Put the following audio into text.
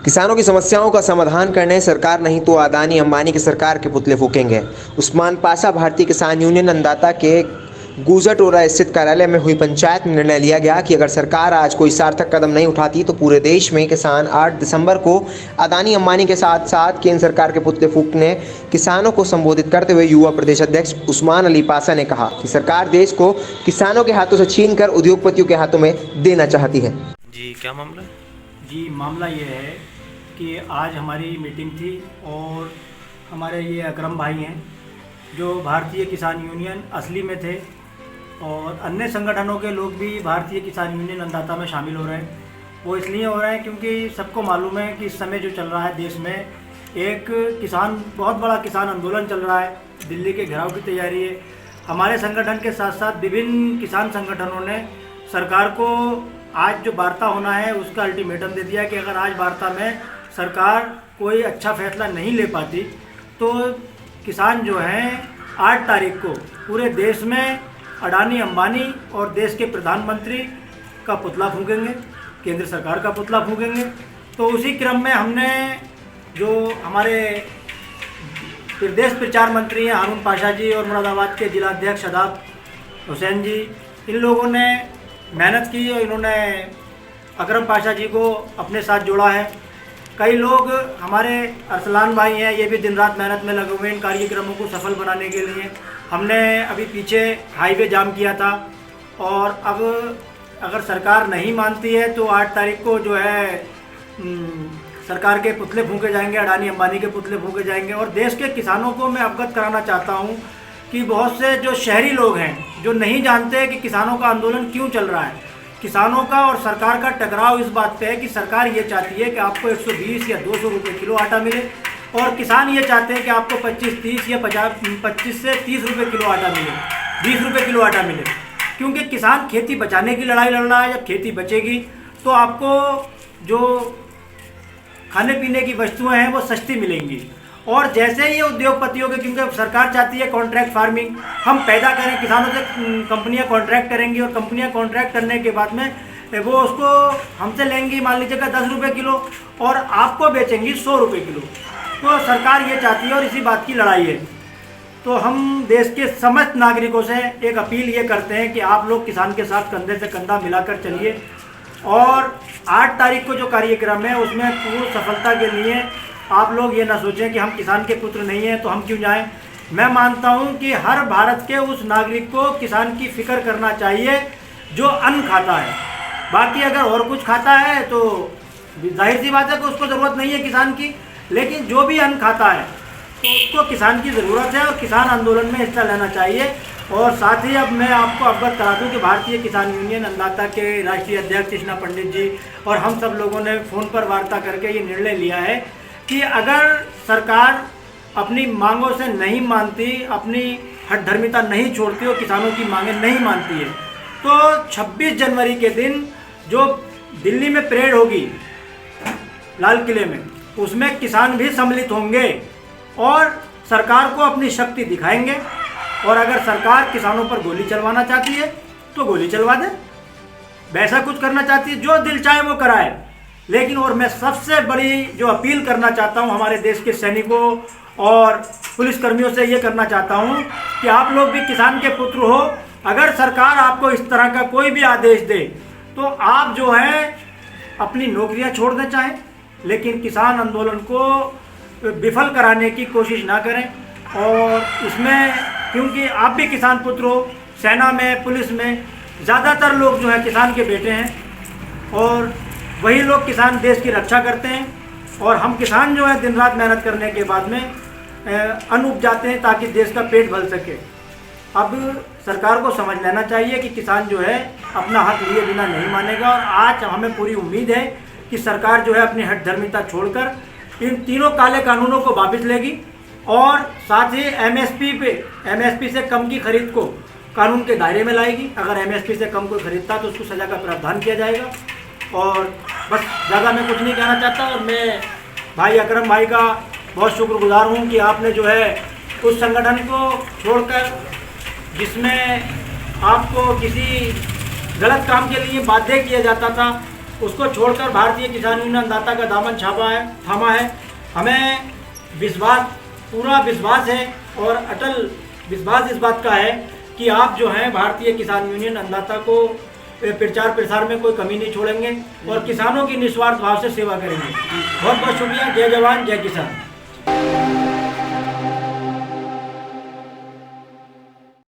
किसानों की समस्याओं का समाधान करने सरकार नहीं तो अदानी अंबानी की सरकार के पुतले फूकेंगे। उस्मान पाशा भारतीय किसान यूनियन अन्नदाता के गुजरटोला स्थित कार्यालय में हुई पंचायत में निर्णय लिया गया कि अगर सरकार आज कोई सार्थक कदम नहीं उठाती तो पूरे देश में किसान 8 दिसंबर को अदानी अंबानी के साथ साथ केंद्र सरकार के पुतले फूकने। किसानों को संबोधित करते हुए युवा प्रदेश अध्यक्ष उस्मान अली पाशा ने कहा कि सरकार देश को किसानों के हाथों से छीन कर उद्योगपतियों के हाथों में देना चाहती है। जी क्या मामला है? जी मामला ये है कि आज हमारी मीटिंग थी और हमारे ये अकरम भाई हैं जो भारतीय किसान यूनियन असली में थे और अन्य संगठनों के लोग भी भारतीय किसान यूनियन अन्नदाता में शामिल हो रहे हैं। वो इसलिए हो रहे हैं क्योंकि सबको मालूम है कि इस समय जो चल रहा है देश में एक बहुत बड़ा किसान आंदोलन चल रहा है, दिल्ली के घेराव की तैयारी है। हमारे संगठन के साथ साथ विभिन्न किसान संगठनों ने सरकार को आज जो वार्ता होना है उसका अल्टीमेटम दे दिया कि अगर आज वार्ता में सरकार कोई अच्छा फैसला नहीं ले पाती तो किसान जो हैं 8 तारीख को पूरे देश में अडानी अंबानी और देश के प्रधानमंत्री का पुतला फूकेंगे, केंद्र सरकार का पुतला फूकेंगे। तो उसी क्रम में हमने जो हमारे प्रदेश प्रचार मंत्री हैं हारून पाशा जी और मुरादाबाद के जिलाध्यक्ष शदाब हुसैन जी, इन लोगों ने मेहनत की और इन्होंने अकरम पाशा जी को अपने साथ जोड़ा है। कई लोग हमारे अरसलान भाई हैं, ये भी दिन रात मेहनत में लगे हुए इन कार्यक्रमों को सफल बनाने के लिए। हमने अभी पीछे हाईवे जाम किया था और अब अगर सरकार नहीं मानती है तो 8 तारीख को जो है सरकार के पुतले फूके जाएंगे, अडानी अंबानी के पुतले फूके जाएंगे। और देश के किसानों को मैं अवगत कराना चाहता हूँ कि बहुत से जो शहरी लोग हैं जो नहीं जानते कि किसानों का आंदोलन क्यों चल रहा है। किसानों का और सरकार का टकराव इस बात पे है कि सरकार ये चाहती है कि आपको 120 या 200 रुपये किलो आटा मिले और किसान ये चाहते हैं कि आपको 25-30 या 25 से 30 रुपये किलो आटा मिले, 20 रुपये किलो आटा मिले। क्योंकि किसान खेती बचाने की लड़ाई लड़ रहा है। जब खेती बचेगी तो आपको जो खाने पीने की वस्तुएं हैं वो सस्ती मिलेंगी। और जैसे ही उद्योगपतियों के, क्योंकि सरकार चाहती है कॉन्ट्रैक्ट फार्मिंग हम पैदा करें, किसानों से कंपनियां कॉन्ट्रैक्ट करेंगी और कंपनियां कॉन्ट्रैक्ट करने के बाद में वो उसको हमसे लेंगी मान लीजिएगा 10 रुपये किलो और आपको बेचेंगी 100 रुपये किलो। तो सरकार ये चाहती है और इसी बात की लड़ाई है। तो हम देश के समस्त नागरिकों से एक अपील ये करते हैं कि आप लोग किसान के साथ कंधे से कंधा मिलाकर चलिए और 8 तारीख को जो कार्यक्रम है उसमें पूर्ण सफलता के लिए आप लोग ये ना सोचें कि हम किसान के पुत्र नहीं हैं तो हम क्यों जाएं। मैं मानता हूं कि हर भारत के उस नागरिक को किसान की फिक्र करना चाहिए जो अन्न खाता है। बाकी अगर और कुछ खाता है तो जाहिर सी बात है कि उसको ज़रूरत नहीं है किसान की, लेकिन जो भी अन्न खाता है तो उसको किसान की ज़रूरत है और किसान आंदोलन में हिस्सा लेना चाहिए। और साथ ही अब मैं आपको अवगत करा दूँ कि भारतीय किसान यूनियन अन्नदाता के राष्ट्रीय अध्यक्ष कृष्णा पंडित जी और हम सब लोगों ने फ़ोन पर वार्ता करके ये निर्णय लिया है कि अगर सरकार अपनी मांगों से नहीं मानती, अपनी हठधर्मिता नहीं छोड़ती और किसानों की मांगें नहीं मानती है तो 26 जनवरी के दिन जो दिल्ली में परेड होगी लाल किले में, उसमें किसान भी सम्मिलित होंगे और सरकार को अपनी शक्ति दिखाएंगे। और अगर सरकार किसानों पर गोली चलवाना चाहती है तो गोली चलवा दे, वैसा कुछ करना चाहती है जो दिल चाहे वो कराए। लेकिन और मैं सबसे बड़ी जो अपील करना चाहता हूँ हमारे देश के सैनिकों और पुलिसकर्मियों से ये करना चाहता हूँ कि आप लोग भी किसान के पुत्र हो। अगर सरकार आपको इस तरह का कोई भी आदेश दे तो आप जो है अपनी नौकरियां छोड़ना चाहें, लेकिन किसान आंदोलन को विफल कराने की कोशिश ना करें। और इसमें क्योंकि आप भी किसान पुत्र हो, सेना में, पुलिस में ज़्यादातर लोग जो है किसान के बेटे हैं और वही लोग किसान देश की रक्षा करते हैं। और हम किसान जो है दिन रात मेहनत करने के बाद में अन्न उपजाते हैं ताकि देश का पेट भर सके। अब सरकार को समझ लेना चाहिए कि किसान जो है अपना हक लिए बिना नहीं मानेगा। और आज हमें पूरी उम्मीद है कि सरकार जो है अपनी हठधर्मिता छोड़कर इन तीनों काले कानूनों को वापस लेगी और साथ ही एमएसपी से कम की खरीद को कानून के दायरे में लाएगी। अगर एमएसपी से कम कोई खरीदता तो उसको सज़ा का प्रावधान किया जाएगा। और बस ज़्यादा मैं कुछ नहीं कहना चाहता। और मैं भाई अकरम भाई का बहुत शुक्रगुजार हूँ कि आपने जो है उस संगठन को छोड़कर जिसमें आपको किसी गलत काम के लिए बाध्य किया जाता था उसको छोड़कर भारतीय किसान यूनियन अन्नदाता का दामन थामा है। हमें पूरा विश्वास है और अटल विश्वास इस बात का है कि आप जो हैं भारतीय किसान यूनियन अन्नदाता को प्रचार प्रसार में कोई कमी नहीं छोड़ेंगे और किसानों की निस्वार्थ भाव से सेवा करेंगे। बहुत बहुत शुक्रिया। जय जवान जय किसान।